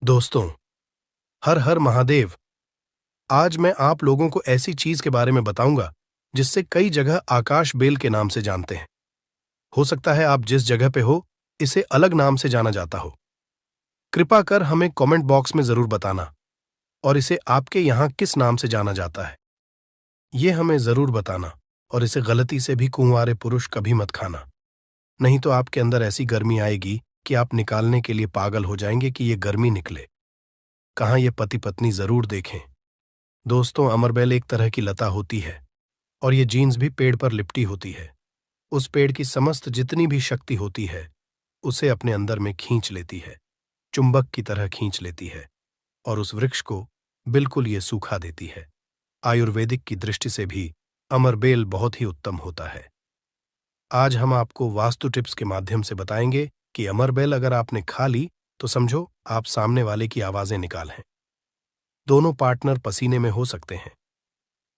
दोस्तों, हर हर महादेव। आज मैं आप लोगों को ऐसी चीज के बारे में बताऊंगा जिससे कई जगह आकाश बेल के नाम से जानते हैं। हो सकता है आप जिस जगह पे हो इसे अलग नाम से जाना जाता हो। कृपा कर हमें कमेंट बॉक्स में जरूर बताना और इसे आपके यहाँ किस नाम से जाना जाता है ये हमें जरूर बताना। और इसे गलती से भी कुंवारे पुरुष कभी मत खाना, नहीं तो आपके अंदर ऐसी गर्मी आएगी कि आप निकालने के लिए पागल हो जाएंगे कि ये गर्मी निकले। कहाँ ये पति पत्नी जरूर देखें। दोस्तों, अमरबेल एक तरह की लता होती है और ये जीन्स भी पेड़ पर लिपटी होती है। उस पेड़ की समस्त जितनी भी शक्ति होती है उसे अपने अंदर में खींच लेती है, चुंबक की तरह खींच लेती है और उस वृक्ष को बिल्कुल ये सूखा देती है। आयुर्वेदिक की दृष्टि से भी अमरबेल बहुत ही उत्तम होता है। आज हम आपको वास्तु टिप्स के माध्यम से बताएंगे कि अमरबेल अगर आपने खा ली तो समझो आप सामने वाले की आवाजें निकाल हैं। दोनों पार्टनर पसीने में हो सकते हैं।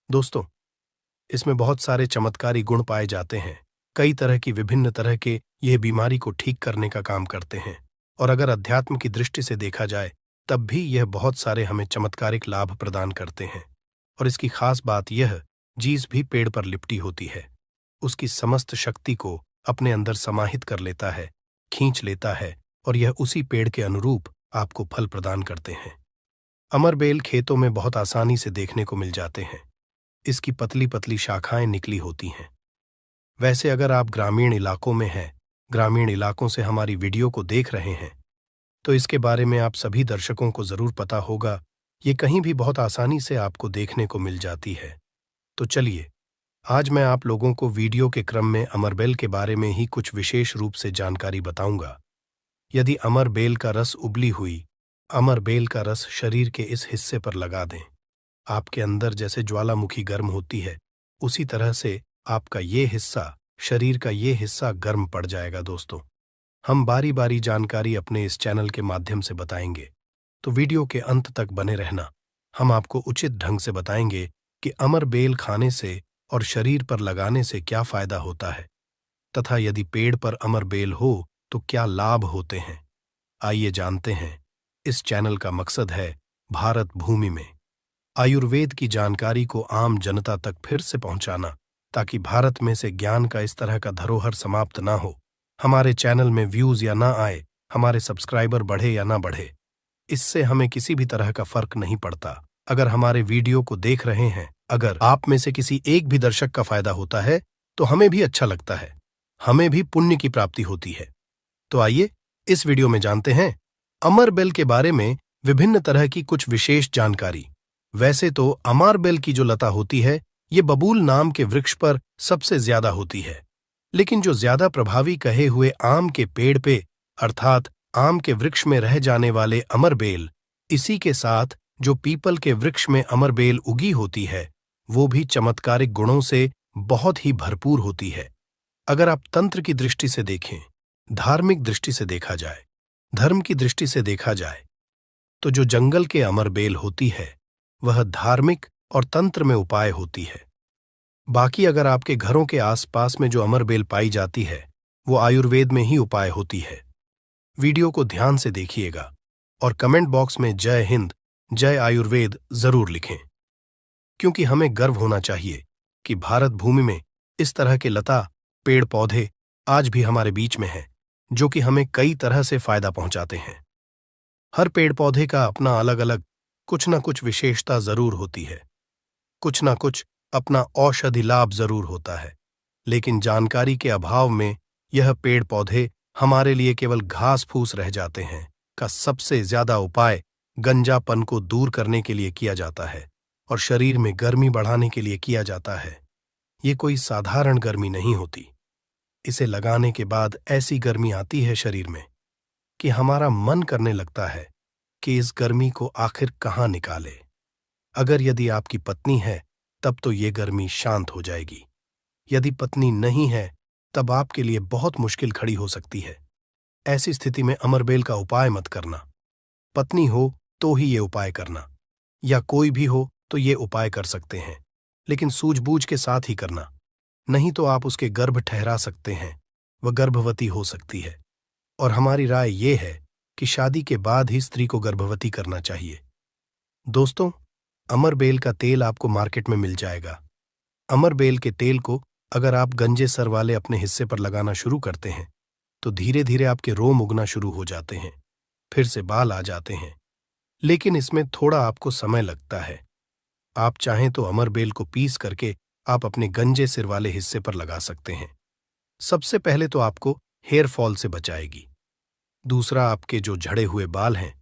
दोस्तों, इसमें बहुत सारे चमत्कारी गुण पाए जाते हैं। कई तरह की विभिन्न तरह के यह बीमारी को ठीक करने का काम करते हैं और अगर अध्यात्म की दृष्टि से देखा जाए तब भी यह बहुत सारे हमें चमत्कारिक लाभ प्रदान करते हैं। और इसकी खास बात यह, जीस भी पेड़ पर लिपटी होती है, उसकी समस्त शक्ति को अपने अंदर समाहित कर लेता है, खींच लेता है और यह उसी पेड़ के अनुरूप आपको फल प्रदान करते हैं। अमरबेल खेतों में बहुत आसानी से देखने को मिल जाते हैं। इसकी पतली पतली शाखाएं निकली होती हैं। वैसे अगर आप ग्रामीण इलाकों में हैं, ग्रामीण इलाकों से हमारी वीडियो को देख रहे हैं, तो इसके बारे में आप सभी दर्शकों को जरूर पता होगा। ये कहीं भी बहुत आसानी से आपको देखने को मिल जाती है। तो चलिए, आज मैं आप लोगों को वीडियो के क्रम में अमरबेल के बारे में ही कुछ विशेष रूप से जानकारी बताऊंगा। यदि अमरबेल का रस उबली हुई अमरबेल का रस शरीर के इस हिस्से पर लगा दें, आपके अंदर जैसे ज्वालामुखी गर्म होती है उसी तरह से आपका ये हिस्सा, शरीर का ये हिस्सा गर्म पड़ जाएगा। दोस्तों, हम बारी बारी जानकारी अपने इस चैनल के माध्यम से बताएंगे, तो वीडियो के अंत तक बने रहना। हम आपको उचित ढंग से बताएंगे कि अमरबेल खाने से और शरीर पर लगाने से क्या फायदा होता है तथा यदि पेड़ पर अमरबेल हो तो क्या लाभ होते हैं। आइए जानते हैं। इस चैनल का मकसद है भारत भूमि में आयुर्वेद की जानकारी को आम जनता तक फिर से पहुंचाना, ताकि भारत में से ज्ञान का इस तरह का धरोहर समाप्त ना हो। हमारे चैनल में व्यूज या ना आए, हमारे सब्सक्राइबर बढ़े या ना बढ़े, इससे हमें किसी भी तरह का फर्क नहीं पड़ता। अगर हमारे वीडियो को देख रहे हैं, अगर आप में से किसी एक भी दर्शक का फायदा होता है तो हमें भी अच्छा लगता है, हमें भी पुण्य की प्राप्ति होती है। तो आइए इस वीडियो में जानते हैं अमरबेल के बारे में विभिन्न तरह की कुछ विशेष जानकारी। वैसे तो अमरबेल की जो लता होती है ये बबूल नाम के वृक्ष पर सबसे ज्यादा होती है, लेकिन जो ज्यादा प्रभावी कहे हुए आम के पेड़ पे अर्थात आम के वृक्ष में रह जाने वाले अमरबेल, इसी के साथ जो पीपल के वृक्ष में अमरबेल उगी होती है वो भी चमत्कारिक गुणों से बहुत ही भरपूर होती है। अगर आप तंत्र की दृष्टि से देखें, धार्मिक दृष्टि से देखा जाए, धर्म की दृष्टि से देखा जाए, तो जो जंगल के अमरबेल होती है वह धार्मिक और तंत्र में उपाय होती है। बाकी अगर आपके घरों के आसपास में जो अमरबेल पाई जाती है वो आयुर्वेद में ही उपाय होती है। वीडियो को ध्यान से देखिएगा और कमेंट बॉक्स में जय हिंद, जय आयुर्वेद जरूर लिखें, क्योंकि हमें गर्व होना चाहिए कि भारत भूमि में इस तरह के लता पेड़ पौधे आज भी हमारे बीच में हैं, जो कि हमें कई तरह से फायदा पहुंचाते हैं। हर पेड़ पौधे का अपना अलग अलग कुछ ना कुछ विशेषता जरूर होती है, कुछ ना कुछ अपना औषधि लाभ जरूर होता है, लेकिन जानकारी के अभाव में यह पेड़ पौधे हमारे लिए केवल घास फूस रह जाते हैं। का सबसे ज्यादा उपाय गंजापन को दूर करने के लिए किया जाता है और शरीर में गर्मी बढ़ाने के लिए किया जाता है। ये कोई साधारण गर्मी नहीं होती। इसे लगाने के बाद ऐसी गर्मी आती है शरीर में कि हमारा मन करने लगता है कि इस गर्मी को आखिर कहाँ निकाले। अगर यदि आपकी पत्नी है तब तो ये गर्मी शांत हो जाएगी, यदि पत्नी नहीं है तब आपके लिए बहुत मुश्किल खड़ी हो सकती है। ऐसी स्थिति में अमरबेल का उपाय मत करना। पत्नी हो तो ही ये उपाय करना, या कोई भी हो तो ये उपाय कर सकते हैं, लेकिन सूझबूझ के साथ ही करना, नहीं तो आप उसके गर्भ ठहरा सकते हैं, वह गर्भवती हो सकती है। और हमारी राय ये है कि शादी के बाद ही स्त्री को गर्भवती करना चाहिए। दोस्तों, अमरबेल का तेल आपको मार्केट में मिल जाएगा। अमरबेल के तेल को अगर आप गंजे सर वाले अपने हिस्से पर लगाना शुरू करते हैं तो धीरे धीरे आपके रोम उगना शुरू हो जाते हैं, फिर से बाल आ जाते हैं। लेकिन इसमें थोड़ा आपको समय लगता है। आप चाहें तो अमरबेल को पीस करके आप अपने गंजे सिर वाले हिस्से पर लगा सकते हैं। सबसे पहले तो आपको हेयर फॉल से बचाएगी। दूसरा, आपके जो झड़े हुए बाल हैं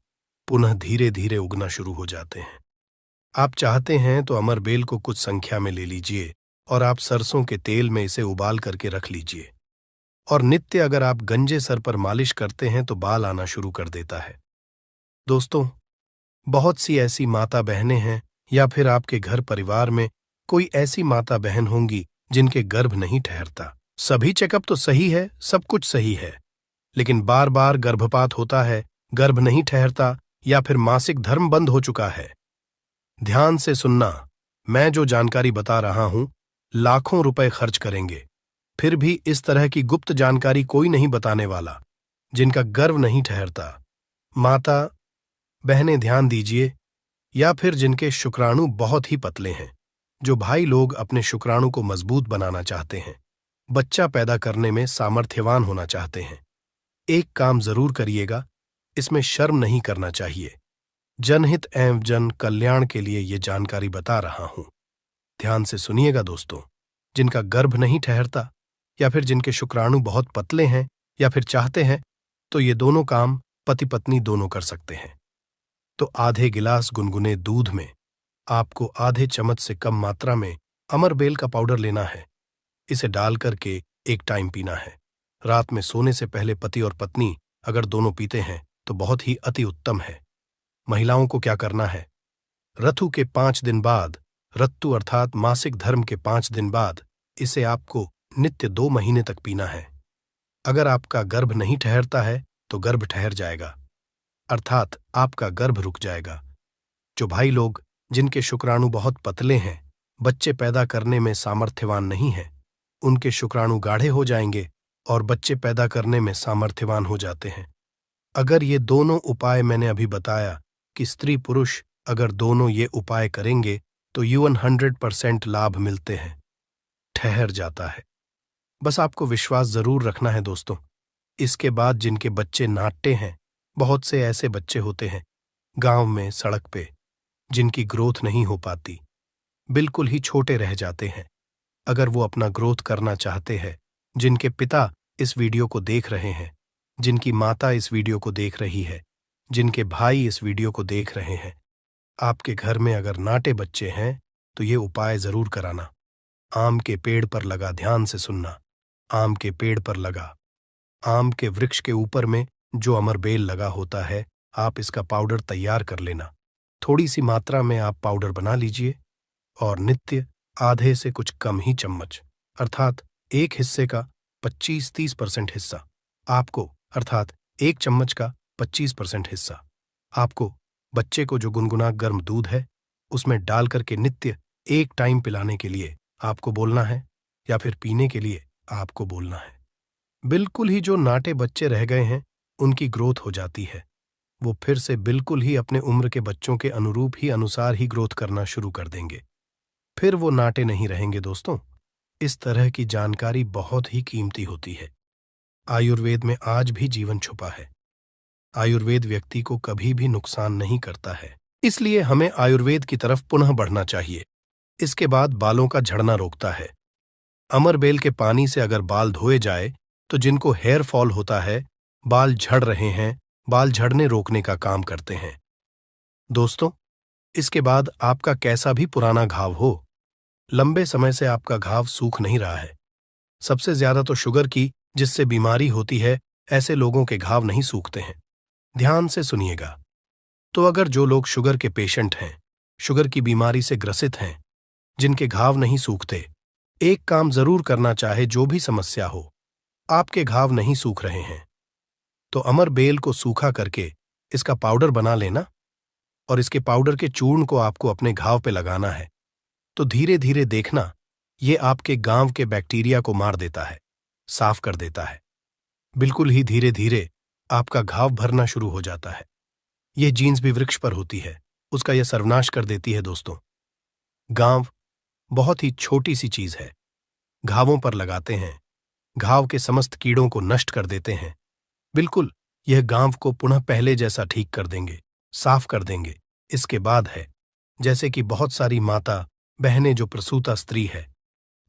पुनः धीरे धीरे उगना शुरू हो जाते हैं। आप चाहते हैं तो अमरबेल को कुछ संख्या में ले लीजिए और आप सरसों के तेल में इसे उबाल करके रख लीजिए। और नित्य अगर आप गंजे सर पर मालिश करते हैं तो बाल आना शुरू कर देता है। दोस्तों, बहुत सी ऐसी माता बहनें हैं या फिर आपके घर परिवार में कोई ऐसी माता बहन होंगी जिनके गर्भ नहीं ठहरता। सभी चेकअप तो सही है, सब कुछ सही है, लेकिन बार बार गर्भपात होता है, गर्भ नहीं ठहरता या फिर मासिक धर्म बंद हो चुका है। ध्यान से सुनना, मैं जो जानकारी बता रहा हूं लाखों रुपए खर्च करेंगे, फिर भी इस तरह की गुप्त जानकारी कोई नहीं बताने वाला। जिनका गर्भ नहीं ठहरता, माता बहनें ध्यान दीजिए, या फिर जिनके शुक्राणु बहुत ही पतले हैं, जो भाई लोग अपने शुक्राणु को मजबूत बनाना चाहते हैं, बच्चा पैदा करने में सामर्थ्यवान होना चाहते हैं। एक काम जरूर करिएगा, इसमें शर्म नहीं करना चाहिए। जनहित एवं जन कल्याण के लिए ये जानकारी बता रहा हूं। ध्यान से सुनिएगा दोस्तों, जिनका गर्भ नहीं ठहरता या फिर जिनके शुक्राणु बहुत पतले हैं या फिर चाहते हैं, तो ये दोनों काम पति पत्नी दोनों कर सकते हैं। तो आधे गिलास गुनगुने दूध में आपको आधे चम्मच से कम मात्रा में अमरबेल का पाउडर लेना है। इसे डाल करके एक टाइम पीना है। रात में सोने से पहले पति और पत्नी अगर दोनों पीते हैं तो बहुत ही अति उत्तम है। महिलाओं को क्या करना है, ऋतु के 5 दिन बाद, ऋतु अर्थात मासिक धर्म के 5 दिन बाद इसे आपको नित्य 2 महीने तक पीना है। अगर आपका गर्भ नहीं ठहरता है तो गर्भ ठहर जाएगा, अर्थात आपका गर्भ रुक जाएगा। जो भाई लोग जिनके शुक्राणु बहुत पतले हैं, बच्चे पैदा करने में सामर्थ्यवान नहीं हैं, उनके शुक्राणु गाढ़े हो जाएंगे और बच्चे पैदा करने में सामर्थ्यवान हो जाते हैं। अगर ये दोनों उपाय मैंने अभी बताया कि स्त्री पुरुष अगर दोनों ये उपाय करेंगे तो यौवन 100% लाभ मिलते हैं, ठहर जाता है। बस आपको विश्वास जरूर रखना है दोस्तों। इसके बाद जिनके बच्चे नाट्य हैं, बहुत से ऐसे बच्चे होते हैं गांव में, सड़क पे, जिनकी ग्रोथ नहीं हो पाती, बिल्कुल ही छोटे रह जाते हैं। अगर वो अपना ग्रोथ करना चाहते हैं, जिनके पिता इस वीडियो को देख रहे हैं, जिनकी माता इस वीडियो को देख रही है, जिनके भाई इस वीडियो को देख रहे हैं, आपके घर में अगर नाटे बच्चे हैं तो ये उपाय जरूर कराना। आम के पेड़ पर लगा, ध्यान से सुनना, आम के पेड़ पर लगा, आम के वृक्ष के ऊपर में जो अमरबेल लगा होता है, आप इसका पाउडर तैयार कर लेना। थोड़ी सी मात्रा में आप पाउडर बना लीजिए और नित्य आधे से कुछ कम ही चम्मच, अर्थात एक हिस्से का 25-30% हिस्सा आपको, अर्थात एक चम्मच का 25% हिस्सा आपको बच्चे को जो गुनगुना गर्म दूध है उसमें डाल करके नित्य एक टाइम पिलाने के लिए आपको बोलना है या फिर पीने के लिए आपको बोलना है। बिल्कुल ही जो नाटे बच्चे रह गए हैं उनकी ग्रोथ हो जाती है, वो फिर से बिल्कुल ही अपने उम्र के बच्चों के अनुरूप ही अनुसार ही ग्रोथ करना शुरू कर देंगे, फिर वो नाटे नहीं रहेंगे। दोस्तों, इस तरह की जानकारी बहुत ही कीमती होती है। आयुर्वेद में आज भी जीवन छुपा है। आयुर्वेद व्यक्ति को कभी भी नुकसान नहीं करता है, इसलिए हमें आयुर्वेद की तरफ पुनः बढ़ना चाहिए। इसके बाद बालों का झड़ना रोकता है। अमरबेल के पानी से अगर बाल धोए जाए तो जिनको हेयर फॉल होता है, बाल झड़ रहे हैं, बाल झड़ने रोकने का काम करते हैं। दोस्तों, इसके बाद आपका कैसा भी पुराना घाव हो, लंबे समय से आपका घाव सूख नहीं रहा है, सबसे ज्यादा तो शुगर की जिससे बीमारी होती है, ऐसे लोगों के घाव नहीं सूखते हैं। ध्यान से सुनिएगा। तो अगर जो लोग शुगर के पेशेंट हैं, शुगर की बीमारी से ग्रसित हैं, जिनके घाव नहीं सूखते, एक काम जरूर करना चाहे, जो भी समस्या हो, आपके घाव नहीं सूख रहे हैं तो अमरबेल को सूखा करके इसका पाउडर बना लेना और इसके पाउडर के चूर्ण को आपको अपने घाव पे लगाना है। तो धीरे धीरे देखना, ये आपके गांव के बैक्टीरिया को मार देता है, साफ कर देता है। बिल्कुल ही धीरे धीरे आपका घाव भरना शुरू हो जाता है। यह जीन्स भी वृक्ष पर होती है, उसका यह सर्वनाश कर देती है दोस्तों। गांव बहुत ही छोटी सी चीज है, घावों पर लगाते हैं, घाव के समस्त कीड़ों को नष्ट कर देते हैं। बिल्कुल, यह गांव को पुनः पहले जैसा ठीक कर देंगे, साफ कर देंगे। इसके बाद है, जैसे कि बहुत सारी माता बहनें जो प्रसूता स्त्री है,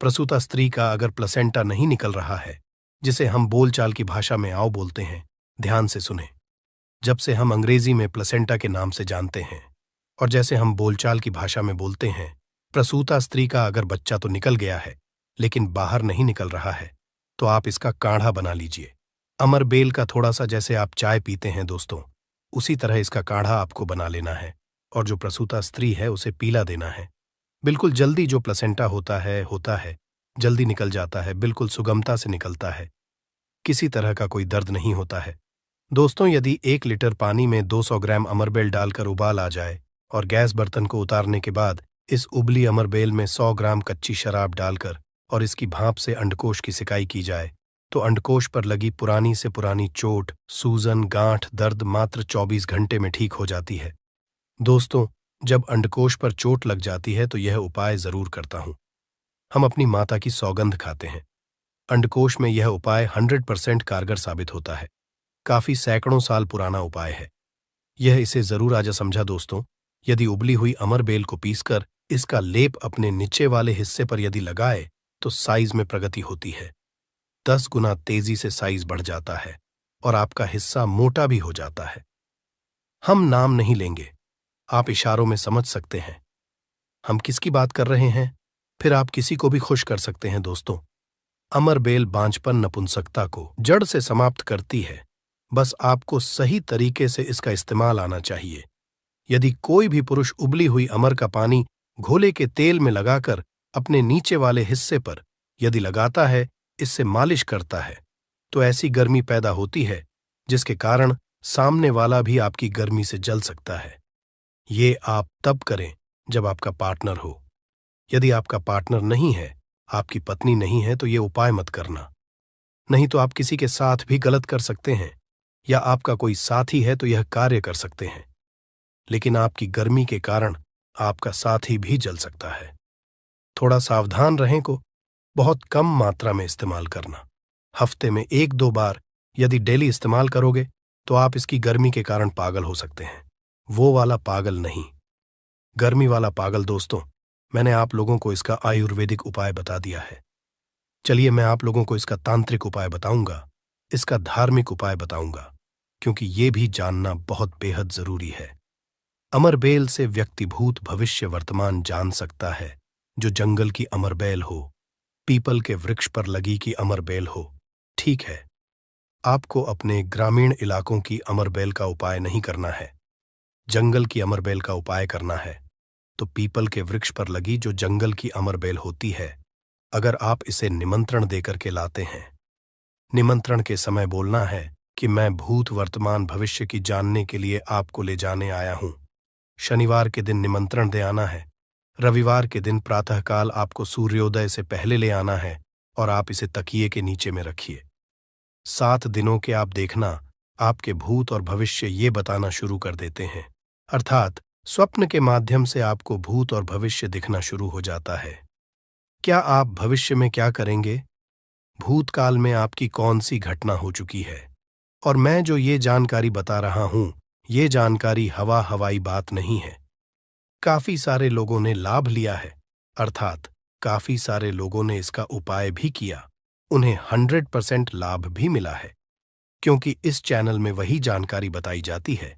प्रसूता स्त्री का अगर प्लेसेंटा नहीं निकल रहा है, जिसे हम बोलचाल की भाषा में आओ बोलते हैं, ध्यान से सुने। जब से हम अंग्रेजी में प्लेसेंटा के नाम से जानते हैं और जैसे हम बोलचाल की भाषा में बोलते हैं, प्रसूता स्त्री का अगर बच्चा तो निकल गया है लेकिन बाहर नहीं निकल रहा है, तो आप इसका काढ़ा बना लीजिए। अमर बेल का थोड़ा सा जैसे आप चाय पीते हैं दोस्तों, उसी तरह इसका काढ़ा आपको बना लेना है और जो प्रसूता स्त्री है उसे पीला देना है। बिल्कुल जल्दी जो प्लेसेंटा होता है, जल्दी निकल जाता है, बिल्कुल सुगमता से निकलता है, किसी तरह का कोई दर्द नहीं होता है। दोस्तों, यदि 1 लीटर पानी में 200 ग्राम अमरबेल डालकर उबाल आ जाए और गैस बर्तन को उतारने के बाद इस उबली अमरबेल में 100 ग्राम कच्ची शराब डालकर और इसकी भाप से अंडकोश की सिकाई की जाए, तो अंडकोश पर लगी पुरानी से पुरानी चोट, सूजन, गांठ, दर्द मात्र 24 घंटे में ठीक हो जाती है। दोस्तों, जब अंडकोश पर चोट लग जाती है तो यह उपाय जरूर करता हूं। हम अपनी माता की सौगंध खाते हैं। अंडकोश में यह उपाय 100% कारगर साबित होता है। काफी सैकड़ों साल पुराना उपाय है। यह इसे जरूर आजा समझा दोस्तों। यदि उबली हुई अमरबेल को पीसकर इसका लेप अपने नीचे वाले हिस्से पर यदि लगाए तो साइज में प्रगति होती है। 10 गुना तेजी से साइज बढ़ जाता है और आपका हिस्सा मोटा भी हो जाता है। हम नाम नहीं लेंगे, आप इशारों में समझ सकते हैं हम किसकी बात कर रहे हैं। फिर आप किसी को भी खुश कर सकते हैं दोस्तों। अमरबेल बांझपन नपुंसकता को जड़ से समाप्त करती है। बस आपको सही तरीके से इसका इस्तेमाल आना चाहिए। यदि कोई भी पुरुष उबली हुई अमर का पानी घोले के तेल में लगाकर अपने नीचे वाले हिस्से पर यदि लगाता है, इससे मालिश करता है, तो ऐसी गर्मी पैदा होती है जिसके कारण सामने वाला भी आपकी गर्मी से जल सकता है। ये आप तब करें जब आपका पार्टनर हो। यदि आपका पार्टनर नहीं है, आपकी पत्नी नहीं है, तो ये उपाय मत करना। नहीं तो आप किसी के साथ भी गलत कर सकते हैं, या आपका कोई साथी है तो यह कार्य कर सकते हैं, लेकिन आपकी गर्मी के कारण आपका साथी भी जल सकता है। थोड़ा सावधान रहें को बहुत कम मात्रा में इस्तेमाल करना। हफ्ते में 1-2 बार यदि डेली इस्तेमाल करोगे तो आप इसकी गर्मी के कारण पागल हो सकते हैं। वो वाला पागल नहीं, गर्मी वाला पागल। दोस्तों, मैंने आप लोगों को इसका आयुर्वेदिक उपाय बता दिया है। चलिए मैं आप लोगों को इसका तांत्रिक उपाय बताऊंगा, इसका धार्मिक उपाय बताऊंगा, क्योंकि ये भी जानना बहुत बेहद जरूरी है। अमरबेल से व्यक्ति भूत भविष्य वर्तमान जान सकता है। जो जंगल की अमरबेल हो, पीपल के वृक्ष पर लगी की अमरबेल हो। ठीक है, आपको अपने ग्रामीण इलाकों की अमरबेल का उपाय नहीं करना है, जंगल की अमरबेल का उपाय करना है। तो पीपल के वृक्ष पर लगी जो जंगल की अमरबेल होती है, अगर आप इसे निमंत्रण देकर के लाते हैं, निमंत्रण के समय बोलना है कि मैं भूत वर्तमान भविष्य की जानने के लिए आपको ले जाने आया हूं। शनिवार के दिन निमंत्रण दे आना है, रविवार के दिन प्रातःकाल आपको सूर्योदय से पहले ले आना है और आप इसे तकिए के नीचे में रखिए। 7 दिनों के आप देखना, आपके भूत और भविष्य ये बताना शुरू कर देते हैं, अर्थात स्वप्न के माध्यम से आपको भूत और भविष्य दिखना शुरू हो जाता है। क्या आप भविष्य में क्या करेंगे, भूतकाल में आपकी कौन सी घटना हो चुकी है, और मैं जो ये जानकारी बता रहा हूं, ये जानकारी हवाई बात नहीं है। काफी सारे लोगों ने लाभ लिया है, अर्थात काफी सारे लोगों ने इसका उपाय भी किया, उन्हें 100% लाभ भी मिला है, क्योंकि इस चैनल में वही जानकारी बताई जाती है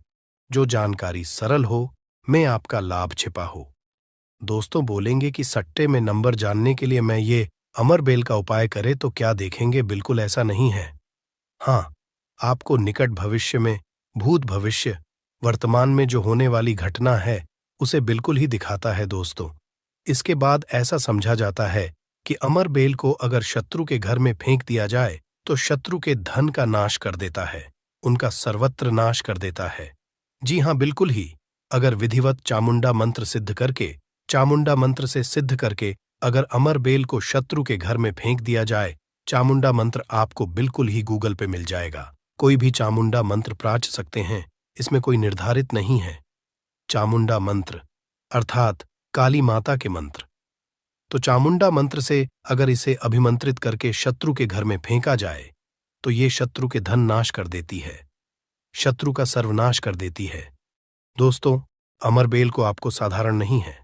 जो जानकारी सरल हो, में आपका लाभ छिपा हो। दोस्तों बोलेंगे कि सट्टे में नंबर जानने के लिए मैं ये अमरबेल का उपाय करे तो क्या देखेंगे, बिल्कुल ऐसा नहीं है। हाँ, आपको निकट भविष्य में भूत भविष्य वर्तमान में जो होने वाली घटना है उसे बिल्कुल ही दिखाता है दोस्तों। इसके बाद ऐसा समझा जाता है कि अमरबेल को अगर शत्रु के घर में फेंक दिया जाए तो शत्रु के धन का नाश कर देता है, उनका सर्वत्र नाश कर देता है। जी हाँ, बिल्कुल ही। अगर विधिवत चामुंडा मंत्र सिद्ध करके, चामुंडा मंत्र से सिद्ध करके अगर अमरबेल को शत्रु के घर में फेंक दिया जाए, चामुंडा मंत्र आपको बिल्कुल ही गूगल पे मिल जाएगा। कोई भी चामुंडा मंत्र प्राच सकते हैं, इसमें कोई निर्धारित नहीं है। चामुंडा मंत्र अर्थात काली माता के मंत्र। तो चामुंडा मंत्र से अगर इसे अभिमंत्रित करके शत्रु के घर में फेंका जाए तो ये शत्रु के धन नाश कर देती है, शत्रु का सर्वनाश कर देती है। दोस्तों, अमरबेल को आपको साधारण नहीं है।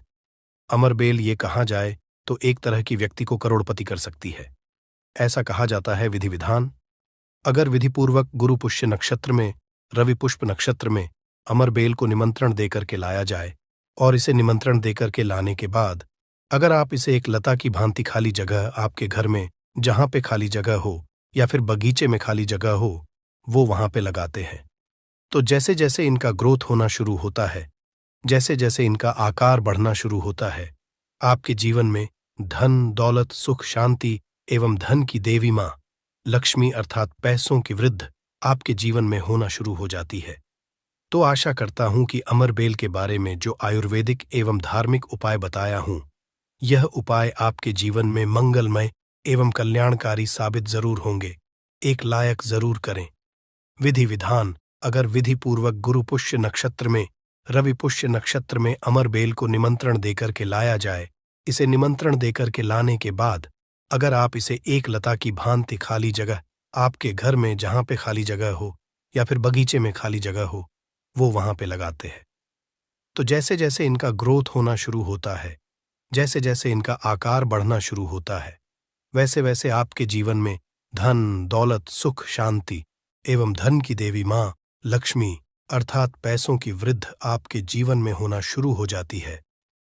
अमरबेल ये कहा जाए तो एक तरह की व्यक्ति को करोड़पति कर सकती है। ऐसा कहा जाता है विधि विधान। अगर विधिपूर्वक गुरु पुष्य नक्षत्र में, रवि पुष्प नक्षत्र में अमरबेल को निमंत्रण देकर के लाया जाए और इसे निमंत्रण देकर के लाने के बाद अगर आप इसे एक लता की भांति खाली जगह आपके घर में जहां पे खाली जगह हो या फिर बगीचे में खाली जगह हो, वो वहां पे लगाते हैं, तो जैसे जैसे इनका ग्रोथ होना शुरू होता है, जैसे जैसे इनका आकार बढ़ना शुरू होता है, आपके जीवन में धन, दौलत, सुख, शांति एवं धन की देवी मां लक्ष्मी अर्थात पैसों की वृद्धि आपके जीवन में होना शुरू हो जाती है। तो आशा करता हूं कि अमरबेल के बारे में जो आयुर्वेदिक एवं धार्मिक उपाय बताया हूं, यह उपाय आपके जीवन में मंगलमय एवं कल्याणकारी साबित जरूर होंगे। एक लायक जरूर करें। विधि विधान अगर विधि पूर्वक गुरु पुष्य नक्षत्र में, रवि पुष्य नक्षत्र में अमरबेल को निमंत्रण देकर के लाया जाए, इसे निमंत्रण देकर के लाने के बाद अगर आप इसे एक लता की भांति खाली जगह आपके घर में जहां पे खाली जगह हो या फिर बगीचे में खाली जगह हो, वो वहां पे लगाते हैं, तो जैसे जैसे इनका ग्रोथ होना शुरू होता है, जैसे जैसे इनका आकार बढ़ना शुरू होता है, वैसे वैसे आपके जीवन में धन, दौलत, सुख, शांति एवं धन की देवी मां लक्ष्मी अर्थात पैसों की वृद्धि आपके जीवन में होना शुरू हो जाती है।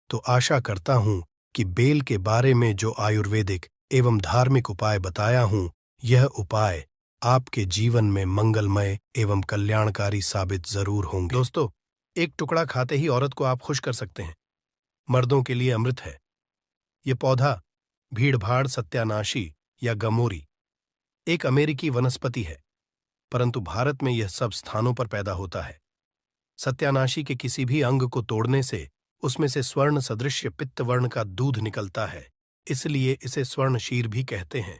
तो आशा करता हूं कि बेल के बारे में जो आयुर्वेदिक एवं धार्मिक उपाय बताया हूं, यह उपाय आपके जीवन में मंगलमय एवं कल्याणकारी साबित जरूर होंगे। दोस्तों, एक टुकड़ा खाते ही औरत को आप खुश कर सकते हैं। मर्दों के लिए अमृत है। यह पौधा भीड़भाड़, सत्यानाशी या गमोरी एक अमेरिकी वनस्पति है, परंतु भारत में यह सब स्थानों पर पैदा होता है। सत्यानाशी के किसी भी अंग को तोड़ने से उसमें से स्वर्ण सदृश्य पित्त वर्ण का दूध निकलता है, इसलिए इसे स्वर्णशीर भी कहते हैं।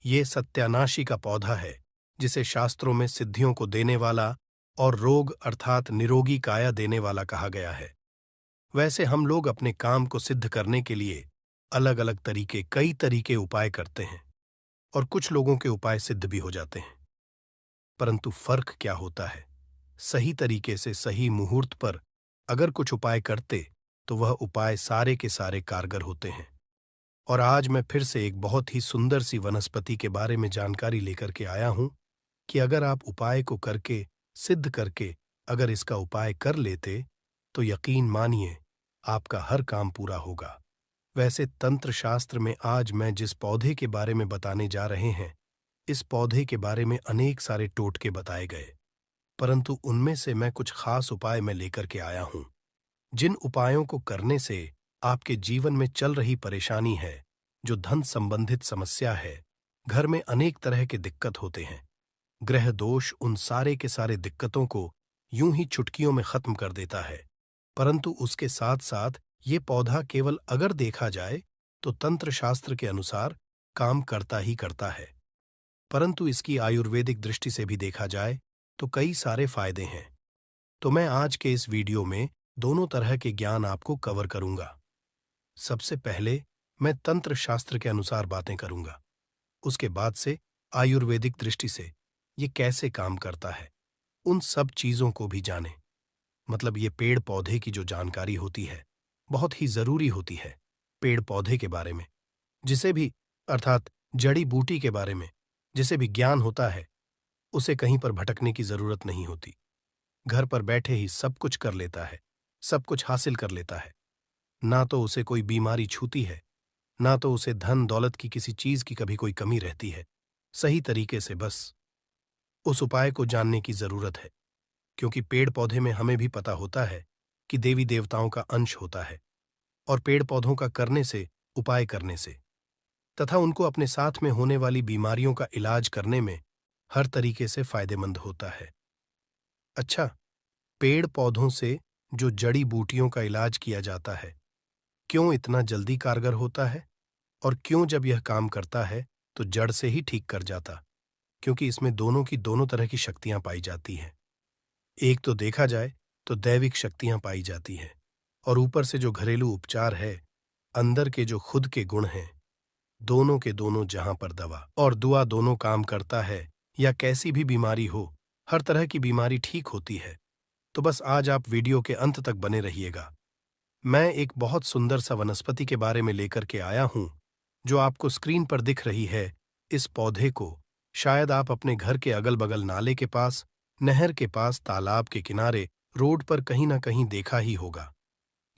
ये सत्यानाशी का पौधा है जिसे शास्त्रों में सिद्धियों को देने वाला और रोग अर्थात निरोगी काया देने वाला कहा गया है। वैसे हम लोग अपने काम को सिद्ध करने के लिए अलग अलग कई तरीके उपाय करते हैं और कुछ लोगों के उपाय सिद्ध भी हो जाते हैं, परंतु फर्क क्या होता है? सही तरीके से सही मुहूर्त पर अगर कुछ उपाय करते तो वह उपाय सारे के सारे कारगर होते हैं। और आज मैं फिर से एक बहुत ही सुंदर सी वनस्पति के बारे में जानकारी लेकर के आया हूं कि अगर आप उपाय को करके सिद्ध करके अगर इसका उपाय कर लेते तो यकीन मानिए आपका हर काम पूरा होगा। वैसे तंत्र शास्त्र में आज मैं जिस पौधे के बारे में बताने जा रहे हैं, इस पौधे के बारे में अनेक सारे टोटके बताए गए, परंतु उनमें से मैं कुछ खास उपाय मैं लेकर के आया हूं, जिन उपायों को करने से आपके जीवन में चल रही परेशानी है, जो धन संबंधित समस्या है, घर में अनेक तरह के दिक्कत होते हैं, ग्रह दोष उन सारे के सारे दिक्कतों को यूं ही चुटकियों में खत्म कर देता है। परंतु उसके साथ साथ ये पौधा केवल अगर देखा जाए तो तंत्र शास्त्र के अनुसार काम करता ही करता है, परंतु इसकी आयुर्वेदिक दृष्टि से भी देखा जाए तो कई सारे फायदे हैं। तो मैं आज के इस वीडियो में दोनों तरह के ज्ञान आपको कवर करूंगा। सबसे पहले मैं तंत्र शास्त्र के अनुसार बातें करूंगा, उसके बाद से आयुर्वेदिक दृष्टि से ये कैसे काम करता है, उन सब चीजों को भी जानें। मतलब ये पेड़ पौधे की जो जानकारी होती है बहुत ही जरूरी होती है। पेड़ पौधे के बारे में जिसे भी अर्थात जड़ी बूटी के बारे में जिसे भी ज्ञान होता है, उसे कहीं पर भटकने की जरूरत नहीं होती। घर पर बैठे ही सब कुछ कर लेता है, सब कुछ हासिल कर लेता है। ना तो उसे कोई बीमारी छूती है, ना तो उसे धन दौलत की किसी चीज की कभी कोई कमी रहती है। सही तरीके से बस उस उपाय को जानने की जरूरत है, क्योंकि पेड़ पौधे में हमें भी पता होता है कि देवी देवताओं का अंश होता है और पेड़ पौधों का करने से, उपाय करने से तथा उनको अपने साथ में होने वाली बीमारियों का इलाज करने में हर तरीके से फायदेमंद होता है। अच्छा, पेड़ पौधों से जो जड़ी बूटियों का इलाज किया जाता है, क्यों इतना जल्दी कारगर होता है और क्यों जब यह काम करता है तो जड़ से ही ठीक कर जाता? क्योंकि इसमें दोनों की दोनों तरह की शक्तियां पाई जाती हैं। एक तो देखा जाए तो दैविक शक्तियां पाई जाती हैं, और ऊपर से जो घरेलू उपचार है, अंदर के जो खुद के गुण हैं, दोनों के दोनों जहां पर दवा और दुआ दोनों काम करता है, या कैसी भी बीमारी हो, हर तरह की बीमारी ठीक होती है। तो बस आज आप वीडियो के अंत तक बने रहिएगा। मैं एक बहुत सुंदर सा वनस्पति के बारे में लेकर के आया हूं, जो आपको स्क्रीन पर दिख रही है। इस पौधे को शायद आप अपने घर के अगल बगल नाले के पास, नहर के पास, तालाब के किनारे, रोड पर कहीं ना कहीं देखा ही होगा।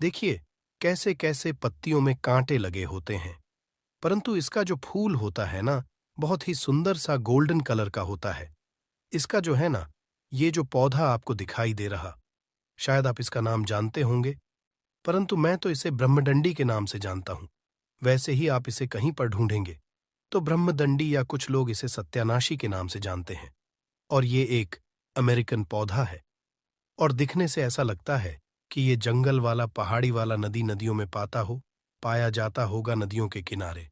देखिए कैसे कैसे पत्तियों में कांटे लगे होते हैं, परंतु इसका जो फूल होता है ना, बहुत ही सुंदर सा गोल्डन कलर का होता है। इसका जो है ना, ये जो पौधा आपको दिखाई दे रहा, शायद आप इसका नाम जानते होंगे, परंतु मैं तो इसे ब्रह्मदंडी के नाम से जानता हूं। वैसे ही आप इसे कहीं पर ढूंढेंगे तो ब्रह्मदंडी, या कुछ लोग इसे सत्यानाशी के नाम से जानते हैं। और ये एक अमेरिकन पौधा है, और दिखने से ऐसा लगता है कि ये जंगल वाला, पहाड़ी वाला, नदियों में पाया जाता होगा, नदियों के किनारे।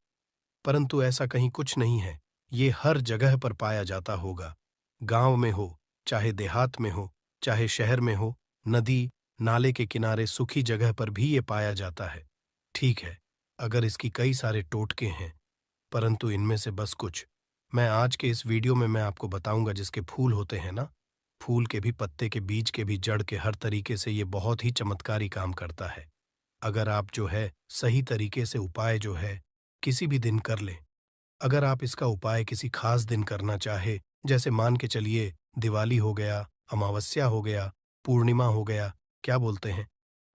परंतु ऐसा कहीं कुछ नहीं है। ये हर जगह पर पाया जाता होगा। गांव में हो, चाहे देहात में हो, चाहे शहर में हो, नदी नाले के किनारे, सूखी जगह पर भी ये पाया जाता है। ठीक है, अगर इसकी कई सारे टोटके हैं, परंतु इनमें से बस कुछ मैं आज के इस वीडियो में मैं आपको बताऊंगा। जिसके फूल होते हैं ना, फूल के भी, पत्ते के, बीज के भी, जड़ के, हर तरीके से ये बहुत ही चमत्कारी काम करता है। अगर आप जो है सही तरीके से उपाय जो है किसी भी दिन कर लें, अगर आप इसका उपाय किसी खास दिन करना चाहे, जैसे मान के चलिए दिवाली हो गया, अमावस्या हो गया, पूर्णिमा हो गया, क्या बोलते हैं,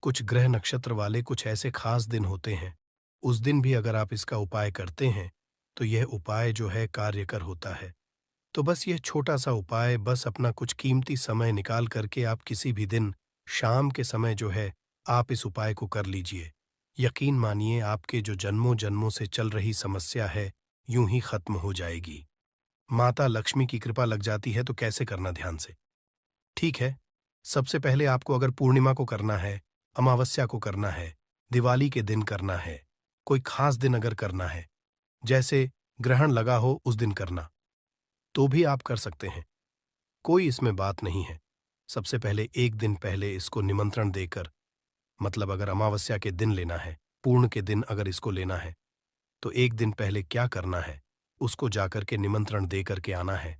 कुछ ग्रह नक्षत्र वाले कुछ ऐसे खास दिन होते हैं, उस दिन भी अगर आप इसका उपाय करते हैं तो यह उपाय जो है कार्यकर होता है। तो बस यह छोटा सा उपाय, बस अपना कुछ कीमती समय निकाल करके आप किसी भी दिन शाम के समय जो है आप इस उपाय को कर लीजिए। यकीन मानिए, आपके जो जन्मों जन्मों से चल रही समस्या है, यूं ही खत्म हो जाएगी। माता लक्ष्मी की कृपा लग जाती है। तो कैसे करना, ध्यान से। ठीक है, सबसे पहले आपको अगर पूर्णिमा को करना है, अमावस्या को करना है, दिवाली के दिन करना है, कोई खास दिन अगर करना है, जैसे ग्रहण लगा हो उस दिन करना, तो भी आप कर सकते हैं। कोई इसमें बात नहीं है। सबसे पहले एक दिन पहले इसको निमंत्रण देकर, मतलब अगर अमावस्या के दिन लेना है, पूर्ण के दिन अगर इसको लेना है, तो एक दिन पहले क्या करना है, उसको जाकर के निमंत्रण दे करके आना है,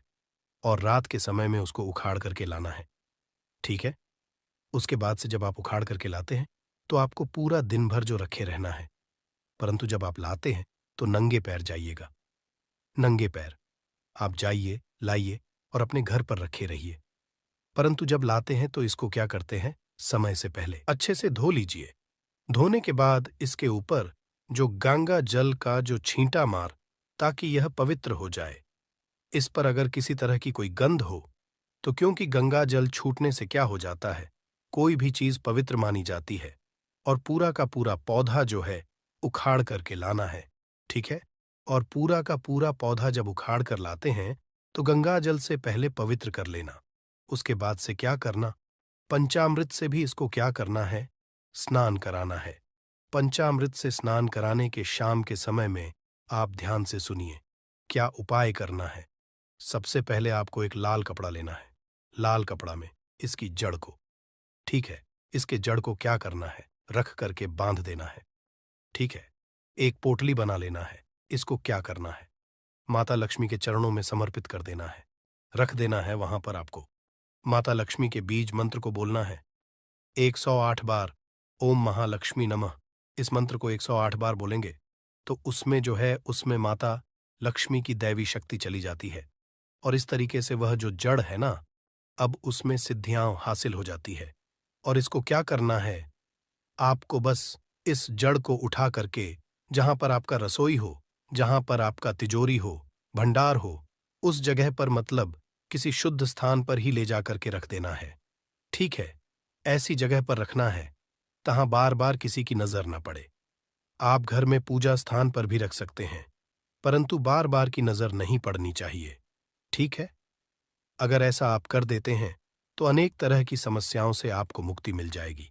और रात के समय में उसको उखाड़ करके लाना है। ठीक है, उसके बाद से जब आप उखाड़ करके लाते हैं तो आपको पूरा दिन भर जो रखे रहना है, परंतु जब आप लाते हैं तो नंगे पैर जाइएगा। नंगे पैर आप जाइए, लाइए और अपने घर पर रखे रहिए। परंतु जब लाते हैं तो इसको क्या करते हैं, समय से पहले अच्छे से धो लीजिए। धोने के बाद इसके ऊपर जो गंगा जल का जो छींटा मार, ताकि यह पवित्र हो जाए। इस पर अगर किसी तरह की कोई गंध हो, तो क्योंकि गंगा जल छूटने से क्या हो जाता है, कोई भी चीज पवित्र मानी जाती है, और पूरा का पूरा पौधा जो है उखाड़ करके लाना है। ठीक है, और पूरा का पूरा पौधा जब उखाड़ कर लाते हैं तो गंगा जल से पहले पवित्र कर लेना। उसके बाद से क्या करना, पंचामृत से भी इसको क्या करना है, स्नान कराना है। पंचामृत से स्नान कराने के शाम के समय में आप ध्यान से सुनिए क्या उपाय करना है। सबसे पहले आपको एक लाल कपड़ा लेना है। लाल कपड़ा में इसकी जड़ को, ठीक है, इसके जड़ को क्या करना है, रख करके बांध देना है। ठीक है, एक पोटली बना लेना है। इसको क्या करना है, माता लक्ष्मी के चरणों में समर्पित कर देना है, रख देना है वहां पर। आपको माता लक्ष्मी के बीज मंत्र को बोलना है 108 बार, ओम महालक्ष्मी नमः। इस मंत्र को 108 बार बोलेंगे तो उसमें जो है, उसमें माता लक्ष्मी की दैवी शक्ति चली जाती है, और इस तरीके से वह जो जड़ है ना, अब उसमें सिद्धियां हासिल हो जाती है। और इसको क्या करना है, आपको बस इस जड़ को उठा करके जहां पर आपका रसोई हो, जहां पर आपका तिजोरी हो, भंडार हो, उस जगह पर, मतलब किसी शुद्ध स्थान पर ही ले जाकर के रख देना है। ठीक है, ऐसी जगह पर रखना है तहां बार बार किसी की नजर न पड़े। आप घर में पूजा स्थान पर भी रख सकते हैं, परंतु बार बार की नजर नहीं पड़नी चाहिए। ठीक है, अगर ऐसा आप कर देते हैं तो अनेक तरह की समस्याओं से आपको मुक्ति मिल जाएगी।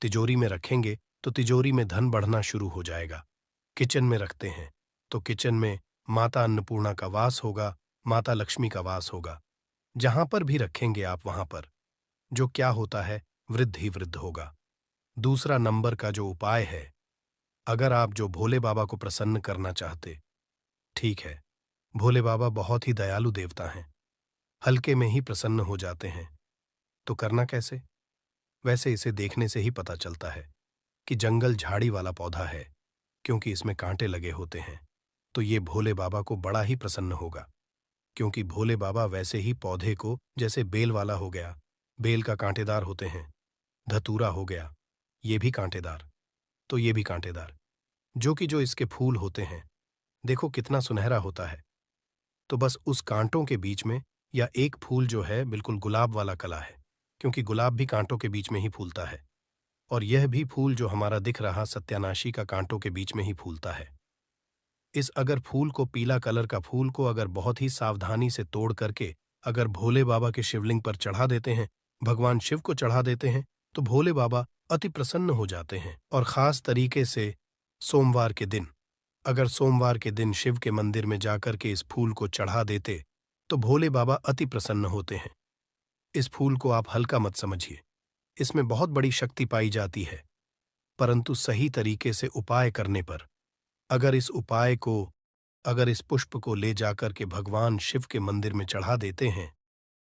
तिजोरी में रखेंगे तो तिजोरी में धन बढ़ना शुरू हो जाएगा। किचन में रखते हैं तो किचन में माता अन्नपूर्णा का वास होगा, माता लक्ष्मी का वास होगा। जहां पर भी रखेंगे आप वहां पर जो क्या होता है, वृद्ध ही वृद्ध होगा। दूसरा नंबर का जो उपाय है, अगर आप जो भोले बाबा को प्रसन्न करना चाहते, ठीक है, भोले बाबा बहुत ही दयालु देवता हैं, हल्के में ही प्रसन्न हो जाते हैं। तो करना कैसे? वैसे इसे देखने से ही पता चलता है कि जंगल झाड़ी वाला पौधा है, क्योंकि इसमें कांटे लगे होते हैं। तो ये भोले बाबा को बड़ा ही प्रसन्न होगा, क्योंकि भोले बाबा वैसे ही पौधे को, जैसे बेल वाला हो गया, बेल का कांटेदार होते हैं, धतूरा हो गया, ये भी कांटेदार, तो ये भी कांटेदार, जो इसके फूल होते हैं, देखो कितना सुनहरा होता है। तो बस उस कांटों के बीच में, या एक फूल जो है बिल्कुल गुलाब वाला कला है, क्योंकि गुलाब भी कांटों के बीच में ही फूलता है, और यह भी फूल जो हमारा दिख रहा सत्यानाशी का कांटों के बीच में ही फूलता है। इस अगर फूल को, पीला कलर का फूल को अगर बहुत ही सावधानी से तोड़ करके अगर भोले बाबा के शिवलिंग पर चढ़ा देते हैं, भगवान शिव को चढ़ा देते हैं, तो भोले बाबा अति प्रसन्न हो जाते हैं। और खास तरीके से सोमवार के दिन, अगर सोमवार के दिन शिव के मंदिर में जाकर के इस फूल को चढ़ा देते, तो भोले बाबा अति प्रसन्न होते हैं। इस फूल को आप हल्का मत समझिए, इसमें बहुत बड़ी शक्ति पाई जाती है, परंतु सही तरीके से उपाय करने पर, अगर इस उपाय को, अगर इस पुष्प को ले जाकर के भगवान शिव के मंदिर में चढ़ा देते हैं,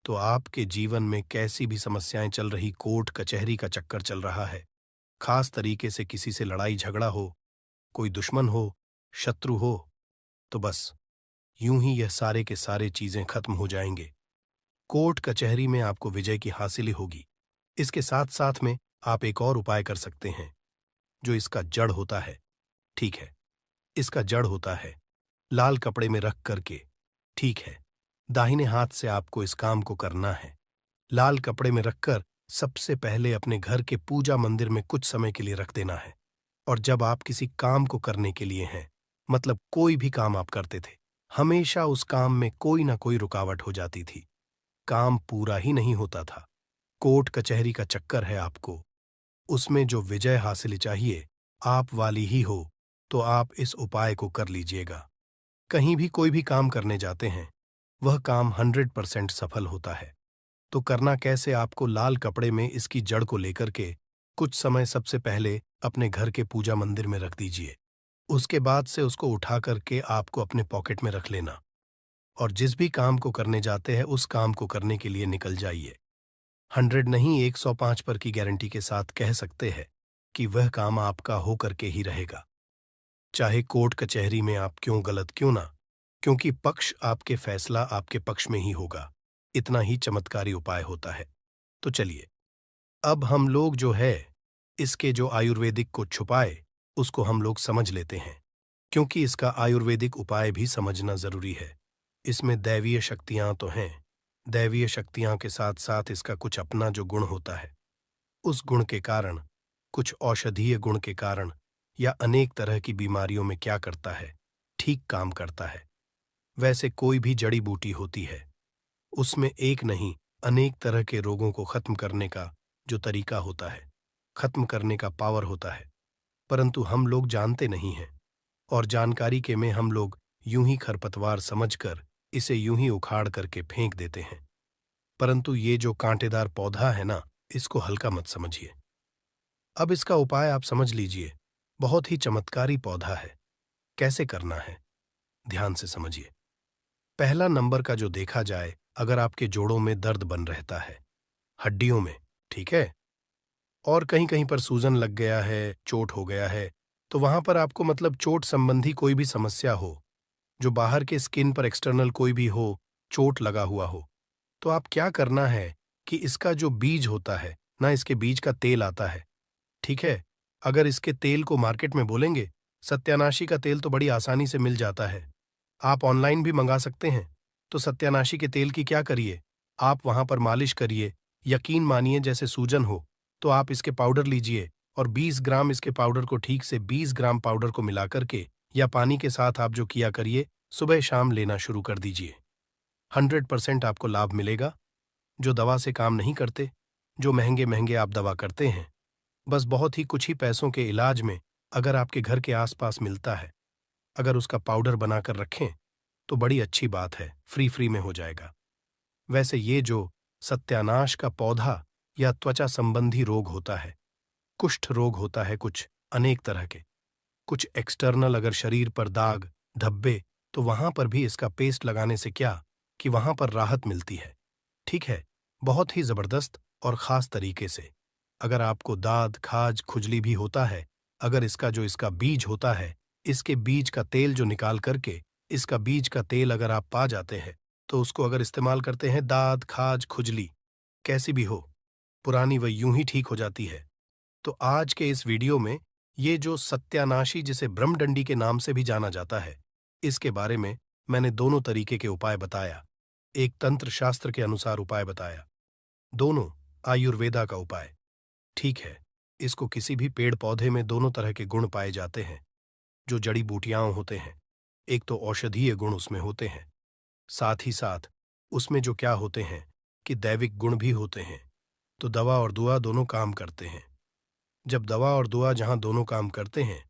तो आपके जीवन में कैसी भी समस्याएं चल रही, कोर्ट कचहरी का चक्कर चल रहा है, खास तरीके से किसी से लड़ाई झगड़ा हो, कोई दुश्मन हो, शत्रु हो, तो बस यूं ही यह सारे के सारे चीजें खत्म हो जाएंगे। कोर्ट कचहरी में आपको विजय की हासिल होगी। इसके साथ साथ में आप एक और उपाय कर सकते हैं, जो इसका जड़ होता है, ठीक है, इसका जड़ होता है लाल कपड़े में रख करके, ठीक है, दाहिने हाथ से आपको इस काम को करना है। लाल कपड़े में रखकर सबसे पहले अपने घर के पूजा मंदिर में कुछ समय के लिए रख देना है। और जब आप किसी काम को करने के लिए हैं, मतलब कोई भी काम आप करते थे, हमेशा उस काम में कोई ना कोई रुकावट हो जाती थी, काम पूरा ही नहीं होता था, कोर्ट कचहरी का चक्कर है आपको, उसमें जो विजय हासिल चाहिए आप वाली ही हो, तो आप इस उपाय को कर लीजिएगा। कहीं भी कोई भी काम करने जाते हैं, वह काम 100% सफल होता है। तो करना कैसे? आपको लाल कपड़े में इसकी जड़ को लेकर के कुछ समय सबसे पहले अपने घर के पूजा मंदिर में रख दीजिए। उसके बाद से उसको उठा करके आपको अपने पॉकेट में रख लेना, और जिस भी काम को करने जाते हैं उस काम को करने के लिए निकल जाइए। 100 नहीं, 105 पर की गारंटी के साथ कह सकते हैं कि वह काम आपका हो करके ही रहेगा, चाहे कोर्ट कचहरी में आप क्यों गलत क्यों ना, क्योंकि पक्ष आपके फैसला आपके पक्ष में ही होगा। इतना ही चमत्कारी उपाय होता है। तो चलिए, अब हम लोग जो है इसके जो आयुर्वेदिक को छुपाए उसको हम लोग समझ लेते हैं, क्योंकि इसका आयुर्वेदिक उपाय भी समझना जरूरी है। इसमें दैवीय शक्तियां तो हैं, दैवीय शक्तियां के साथ साथ इसका कुछ अपना जो गुण होता है, उस गुण के कारण, कुछ औषधीय गुण के कारण, या अनेक तरह की बीमारियों में क्या करता है, ठीक काम करता है। वैसे कोई भी जड़ी बूटी होती है, उसमें एक नहीं अनेक तरह के रोगों को खत्म करने का जो तरीका होता है, खत्म करने का पावर होता है, परंतु हम लोग जानते नहीं हैं, और जानकारी के में हम लोग यूं ही खरपतवार समझकर इसे यूं ही उखाड़ करके फेंक देते हैं। परंतु ये जो कांटेदार पौधा है ना, इसको हल्का मत समझिए। अब इसका उपाय आप समझ लीजिए, बहुत ही चमत्कारी पौधा है। कैसे करना है, ध्यान से समझिए। पहला नंबर का जो देखा जाए, अगर आपके जोड़ों में दर्द बन रहता है, हड्डियों में, ठीक है, और कहीं कहीं पर सूजन लग गया है, चोट हो गया है, तो वहां पर आपको मतलब चोट संबंधी कोई भी समस्या हो, जो बाहर के स्किन पर एक्सटर्नल कोई भी हो, चोट लगा हुआ हो, तो आप क्या करना है कि इसका जो बीज होता है ना, इसके बीज का तेल आता है, ठीक है, अगर इसके तेल को मार्केट में बोलेंगे, सत्यानाशी का तेल तो बड़ी आसानी से मिल जाता है, आप ऑनलाइन भी मंगा सकते हैं। तो सत्यानाशी के तेल की क्या करिए, आप वहां पर मालिश करिए, यकीन मानिए जैसे सूजन हो, तो आप इसके पाउडर लीजिए, और 20 ग्राम इसके पाउडर को, ठीक से 20 ग्राम पाउडर को मिला करके या पानी के साथ आप जो किया करिए, सुबह शाम लेना शुरू कर दीजिए। 100% आपको लाभ मिलेगा। जो दवा से काम नहीं करते, जो महंगे महंगे आप दवा करते हैं, बस बहुत ही कुछ ही पैसों के इलाज में अगर आपके घर के आसपास मिलता है, अगर उसका पाउडर बनाकर रखें, तो बड़ी अच्छी बात है, फ्री में हो जाएगा। वैसे ये जो सत्यानाश का पौधा या त्वचा संबंधी रोग होता है, कुष्ठ रोग होता है, कुछ अनेक तरह के, कुछ एक्सटर्नल, अगर शरीर पर दाग धब्बे, तो वहां पर भी इसका पेस्ट लगाने से क्या कि वहां पर राहत मिलती है। ठीक है, बहुत ही जबरदस्त और खास तरीके से। अगर आपको दाद खाज खुजली भी होता है, अगर इसका बीज होता है, इसके बीज का तेल जो निकाल करके, इसका बीज का तेल अगर आप पा जाते हैं, तो उसको अगर इस्तेमाल करते हैं, दाद खाज खुजली कैसी भी हो, पुरानी वह यूं ही ठीक हो जाती है। तो आज के इस वीडियो में ये जो सत्यानाशी, जिसे ब्रह्मडंडी के नाम से भी जाना जाता है, इसके बारे में मैंने दोनों तरीके के उपाय बताया। एक तंत्र शास्त्र के अनुसार उपाय बताया, दोनों आयुर्वेदा का उपाय। ठीक है, इसको किसी भी पेड़ पौधे में दोनों तरह के गुण पाए जाते हैं। जो जड़ी बूटियां होते हैं, एक तो औषधीय गुण उसमें होते हैं, साथ ही साथ उसमें जो क्या होते हैं कि दैविक गुण भी होते हैं। तो दवा और दुआ दोनों काम करते हैं। जब दवा और दुआ जहां दोनों काम करते हैं,